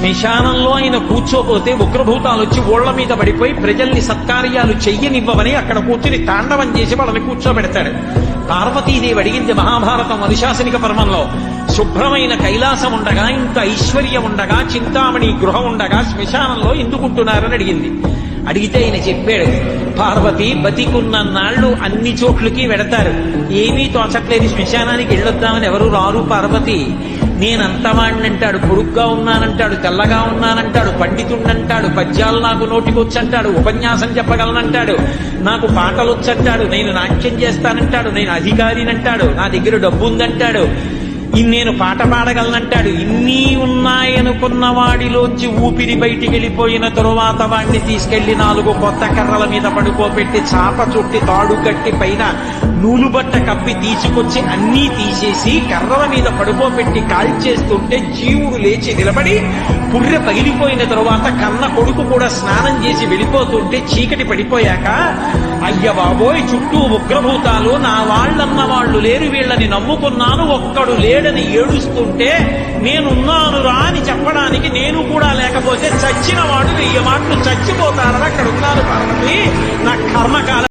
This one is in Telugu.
శ్మశానంలో ఆయన కూర్చోపోతే ఉగ్రభూతాలు వచ్చి ఓళ్ల మీద పడిపోయి ప్రజల్ని సత్కార్యాలు చెయ్యనివ్వమని అక్కడ కూర్చుని తాండవం చేసి వాళ్ళని కూర్చోబెడతాడు. పార్వతీదేవి అడిగింది మహాభారతం అనుశాసనిక పర్వంలో, శుభ్రమైన కైలాసం ఉండగా, ఇంత ఐశ్వర్యం ఉండగా, చింతామణి గృహం ఉండగా శ్మశానంలో ఎందుకుంటున్నారని అడిగింది. అడిగితే ఆయన చెప్పాడు, పార్వతి బతికున్న నాళ్లు అన్ని చోట్లకి వెడతారు, ఏమీ తోచట్లేదు, శ్మశానానికి వెళ్ళొద్దామని ఎవరు రారు పార్వతి. నేనంతవాణ్ణంటాడు, పొడుగ్గా ఉన్నానంటాడు, తెల్లగా ఉన్నానంటాడు, పండితుణ్ణంటాడు, పద్యాలు నాకు నోటికొచ్చంటాడు, ఉపన్యాసం చెప్పగలనంటాడు, నాకు పాటలొచ్చంటాడు, నేను నాట్యం చేస్తానంటాడు, నేను అధికారినంటాడు, నా దగ్గర డబ్బు ఉందంటాడు, నేను పాట పాడగలనంటాడు. ఇన్ని ఉన్నాయనుకున్న వాడిలోంచి ఊపిరి బయటికి వెళ్ళిపోయిన తరువాత వాడిని తీసుకెళ్లి 4 కొత్త కర్రల మీద పడుకోబెట్టి చాప చుట్టి తాడు కట్టి పైన నూలు బట్ట కప్పి తీసుకొచ్చి అన్నీ తీసేసి కర్రల మీద పడుకోబెట్టి కాల్చేస్తుంటే జీవుడు లేచి నిలబడి పుర్రె పగిలిపోయిన తరువాత కన్న కొడుకు కూడా స్నానం చేసి వెళ్ళిపోతుంటే చీకటి పడిపోయాక, అయ్య బాబోయ్ చుట్టూ ఉగ్రభూతాలు, నా వాళ్ళన్న వాళ్ళు లేరు, వీళ్ళని నమ్ముకున్నాను, ఒక్కడు లేడని ఏడుస్తుంటే నేనున్నాను రా అని చెప్పడానికి నేను కూడా లేకపోతే చచ్చిన వాడు 1000 మాటలు చచ్చిపోతారని అక్కడ ఉన్నారు పార్వతి. నా కర్మకాలం